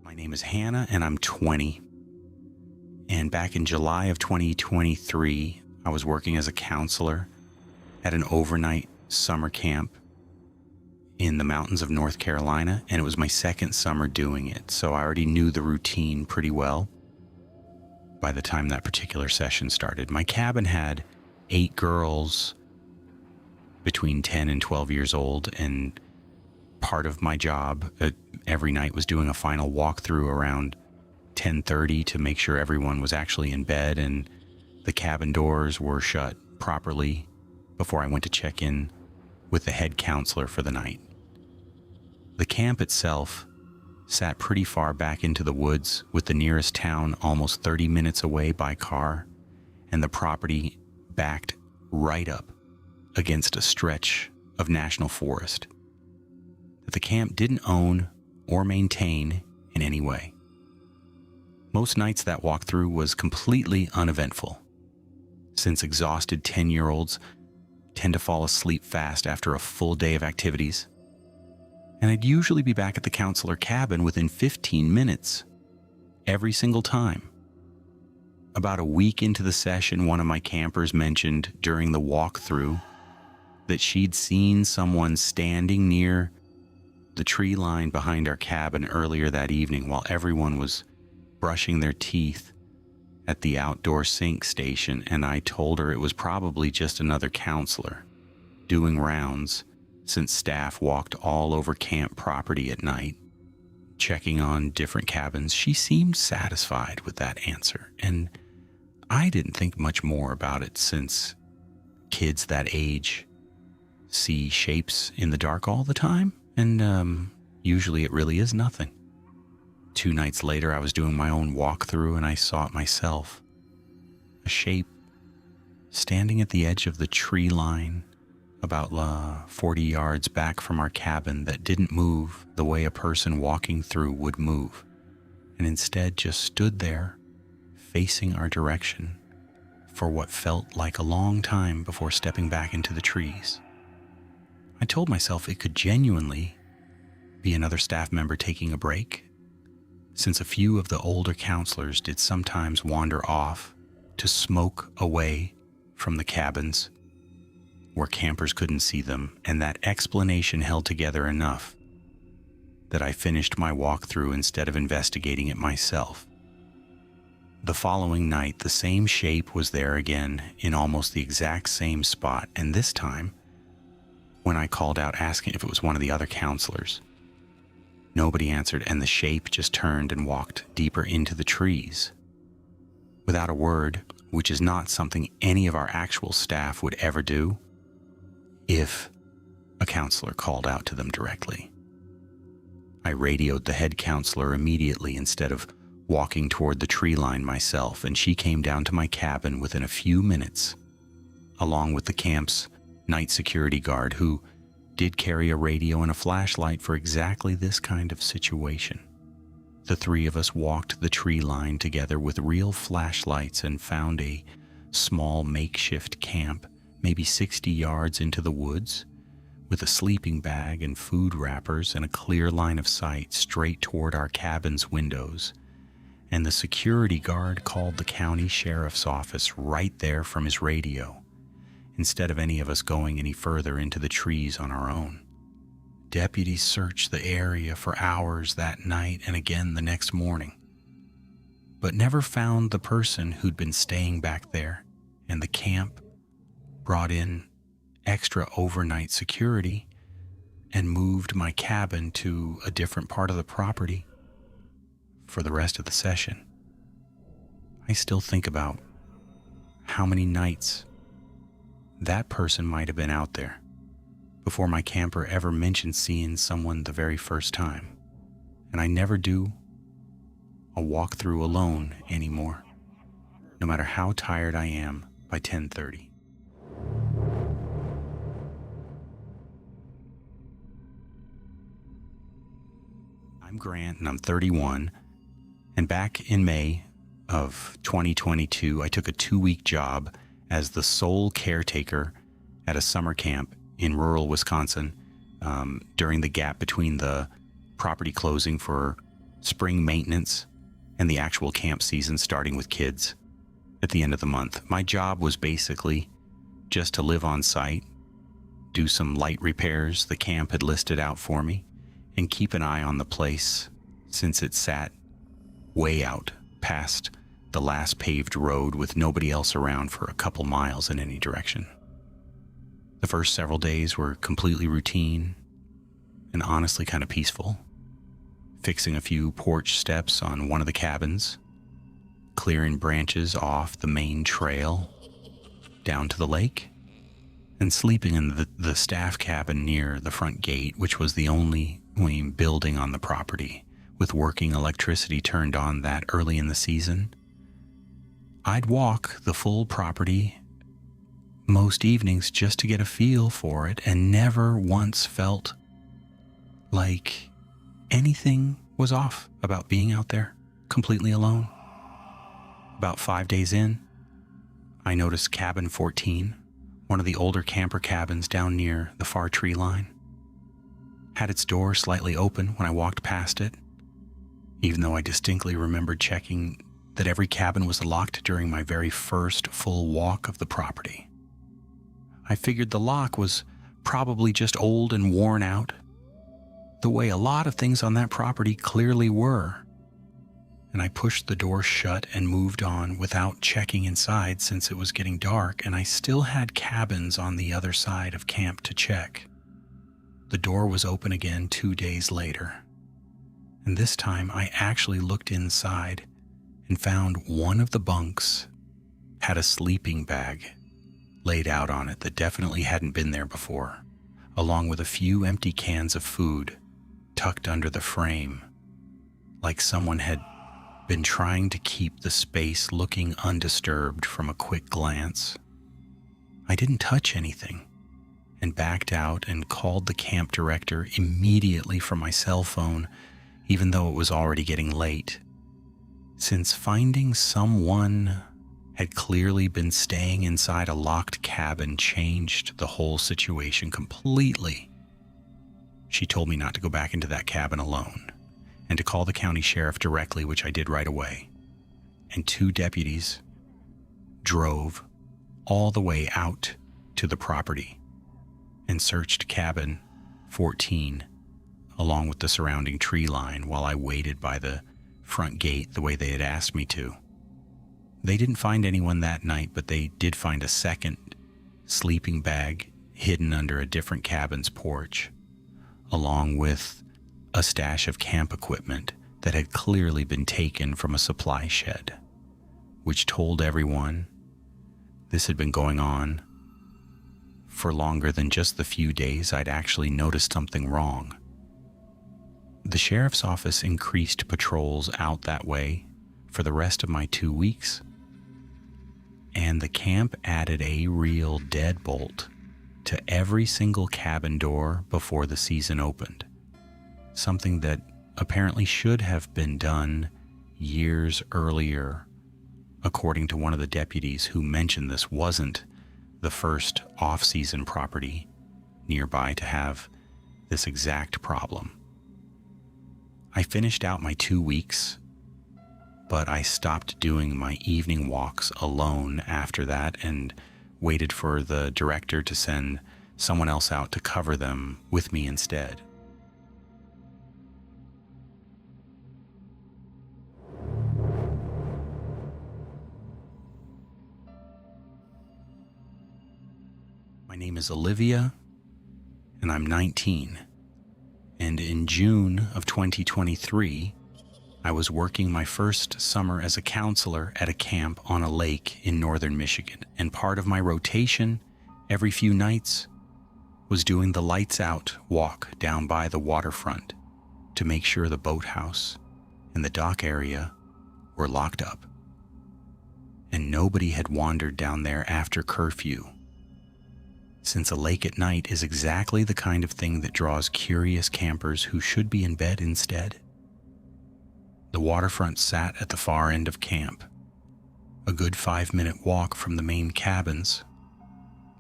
My name is Hannah and I'm 20. And back in July of 2023, I was working as a counselor at an overnight summer camp in the mountains of North Carolina, and it was my second summer doing it, so I already knew the routine pretty well by the time that particular session started. My cabin had 8 girls between 10 and 12 years old, and part of my job every night was doing a final walkthrough around 10:30 to make sure everyone was actually in bed and the cabin doors were shut properly before I went to check in with the head counselor for the night. The camp itself sat pretty far back into the woods, with the nearest town almost 30 minutes away by car, and the property backed right up against a stretch of national forest that the camp didn't own or maintain in any way. Most nights that walkthrough was completely uneventful, since exhausted 10-year-olds tend to fall asleep fast after a full day of activities, and I'd usually be back at the counselor cabin within 15 minutes every single time. About a week into the session, one of my campers mentioned during the walkthrough that she'd seen someone standing near the tree line behind our cabin earlier that evening while everyone was brushing their teeth at the outdoor sink station, and I told her it was probably just another counselor doing rounds, since staff walked all over camp property at night, checking on different cabins. She seemed satisfied with that answer, and I didn't think much more about it, since kids that age see shapes in the dark all the time, and usually it really is nothing. 2 nights later, I was doing my own walkthrough and I saw it myself. A shape standing at the edge of the tree line about 40 yards back from our cabin that didn't move the way a person walking through would move, and instead just stood there facing our direction for what felt like a long time before stepping back into the trees. I told myself it could genuinely be another staff member taking a break, since a few of the older counselors did sometimes wander off to smoke away from the cabins where campers couldn't see them, and that explanation held together enough that I finished my walkthrough instead of investigating it myself. The following night, the same shape was there again in almost the exact same spot, and this time, when I called out asking if it was one of the other counselors, nobody answered, and the shape just turned and walked deeper into the trees without a word, which is not something any of our actual staff would ever do if a counselor called out to them directly. I radioed the head counselor immediately instead of walking toward the tree line myself, and she came down to my cabin within a few minutes, along with the camp's night security guard, who did carry a radio and a flashlight for exactly this kind of situation. The 3 of us walked the tree line together with real flashlights and found a small makeshift camp, maybe 60 yards into the woods, with a sleeping bag and food wrappers and a clear line of sight straight toward our cabin's windows. And the security guard called the county sheriff's office right there from his radio, instead of any of us going any further into the trees on our own. Deputies searched the area for hours that night and again the next morning, but never found the person who'd been staying back there, and the camp brought in extra overnight security and moved my cabin to a different part of the property for the rest of the session. I still think about how many nights that person might have been out there before my camper ever mentioned seeing someone the very first time. And I never do a walkthrough alone anymore, no matter how tired I am by 10:30. I'm Grant and I'm 31, and back in May of 2022, I took a 2-week job as the sole caretaker at a summer camp in rural Wisconsin during the gap between the property closing for spring maintenance, and the actual camp season starting with kids at the end of the month. My job was basically just to live on site, do some light repairs the camp had listed out for me, and keep an eye on the place since it sat way out past the last paved road with nobody else around for a couple miles in any direction. The first several days were completely routine and honestly kind of peaceful. Fixing a few porch steps on one of the cabins, clearing branches off the main trail down to the lake, and sleeping in the staff cabin near the front gate, which was the only building on the property with working electricity turned on that early in the season. I'd walk the full property most evenings just to get a feel for it, and never once felt like anything was off about being out there completely alone. About 5 days in, I noticed cabin 14, one of the older camper cabins down near the far tree line, had its door slightly open when I walked past it, even though I distinctly remembered checking that every cabin was locked during my very first full walk of the property. I figured the lock was probably just old and worn out, the way a lot of things on that property clearly were, and I pushed the door shut and moved on without checking inside since it was getting dark and I still had cabins on the other side of camp to check. The door was open again 2 days later, and this time I actually looked inside and found one of the bunks had a sleeping bag laid out on it that definitely hadn't been there before, along with a few empty cans of food tucked under the frame, like someone had been trying to keep the space looking undisturbed from a quick glance. I didn't touch anything and backed out and called the camp director immediately from my cell phone, even though it was already getting late, since finding someone had clearly been staying inside a locked cabin changed the whole situation completely. She told me not to go back into that cabin alone and to call the county sheriff directly, which I did right away. And 2 deputies drove all the way out to the property and searched cabin 14 along with the surrounding tree line while I waited by the front gate the way they had asked me to. They didn't find anyone that night, but they did find a second sleeping bag hidden under a different cabin's porch, along with a stash of camp equipment that had clearly been taken from a supply shed, which told everyone this had been going on for longer than just the few days I'd actually noticed something wrong. The sheriff's office increased patrols out that way for the rest of my 2 weeks, and the camp added a real deadbolt to every single cabin door before the season opened, something that apparently should have been done years earlier, according to one of the deputies who mentioned this wasn't the first off-season property nearby to have this exact problem. I finished out my 2 weeks, but I stopped doing my evening walks alone after that and waited for the director to send someone else out to cover them with me instead. My name is Olivia, and I'm 19. And in June of 2023, I was working my first summer as a counselor at a camp on a lake in northern Michigan, and part of my rotation every few nights was doing the lights out walk down by the waterfront to make sure the boathouse and the dock area were locked up, and nobody had wandered down there after curfew, since a lake at night is exactly the kind of thing that draws curious campers who should be in bed instead. The waterfront sat at the far end of camp, a good 5-minute walk from the main cabins,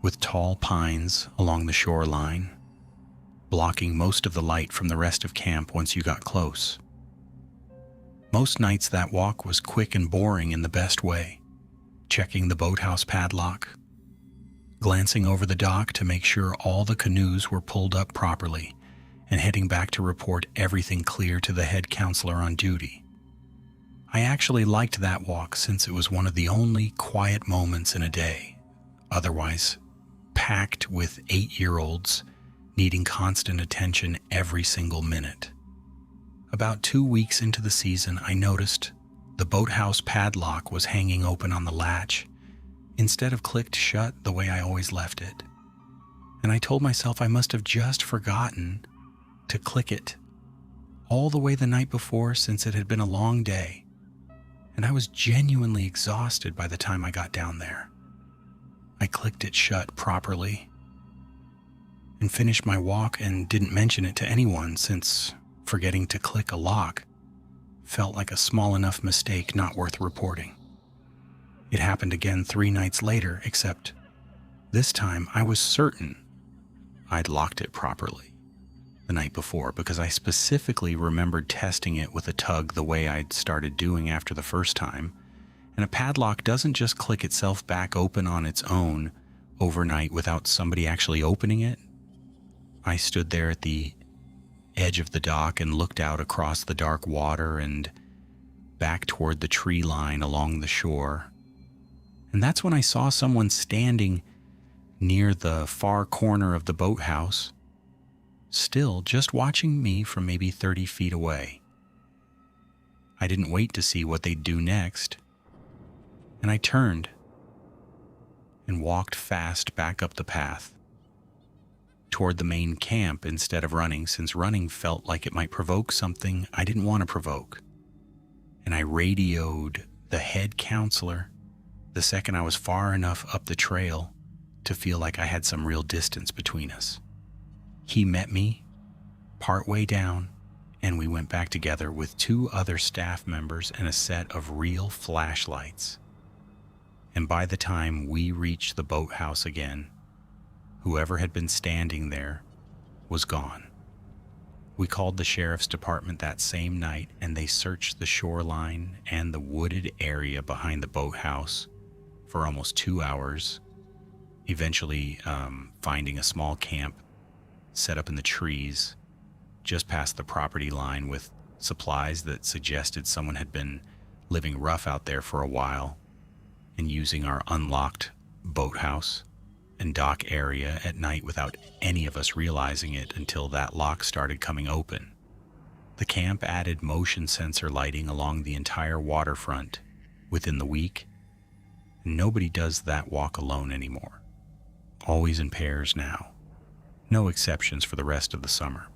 with tall pines along the shoreline, blocking most of the light from the rest of camp once you got close. Most nights that walk was quick and boring in the best way. Checking the boathouse padlock, glancing over the dock to make sure all the canoes were pulled up properly, and heading back to report everything clear to the head counselor on duty. I actually liked that walk since it was one of the only quiet moments in a day, otherwise packed with 8-year-olds needing constant attention every single minute. About 2 weeks into the season, I noticed the boathouse padlock was hanging open on the latch instead of clicked shut the way I always left it. And I told myself I must have just forgotten to click it all the way the night before, since it had been a long day, and I was genuinely exhausted by the time I got down there. I clicked it shut properly and finished my walk and didn't mention it to anyone, since forgetting to click a lock felt like a small enough mistake not worth reporting. It happened again 3 nights later, except this time I was certain I'd locked it properly the night before, because I specifically remembered testing it with a tug the way I'd started doing after the first time. And a padlock doesn't just click itself back open on its own overnight without somebody actually opening it. I stood there at the edge of the dock and looked out across the dark water and back toward the tree line along the shore. And that's when I saw someone standing near the far corner of the boathouse, still just watching me from maybe 30 feet away. I didn't wait to see what they'd do next, and I turned and walked fast back up the path toward the main camp instead of running, since running felt like it might provoke something I didn't want to provoke. And I radioed the head counselor the second I was far enough up the trail to feel like I had some real distance between us. He met me partway down, and we went back together with 2 other staff members and a set of real flashlights. And by the time we reached the boathouse again, whoever had been standing there was gone. We called the sheriff's department that same night, and they searched the shoreline and the wooded area behind the boathouse for almost 2 hours, eventually finding a small camp set up in the trees just past the property line with supplies that suggested someone had been living rough out there for a while, and using our unlocked boathouse and dock area at night without any of us realizing it until that lock started coming open. The camp added motion sensor lighting along the entire waterfront within the week, and nobody does that walk alone anymore. Always in pairs now. No exceptions for the rest of the summer.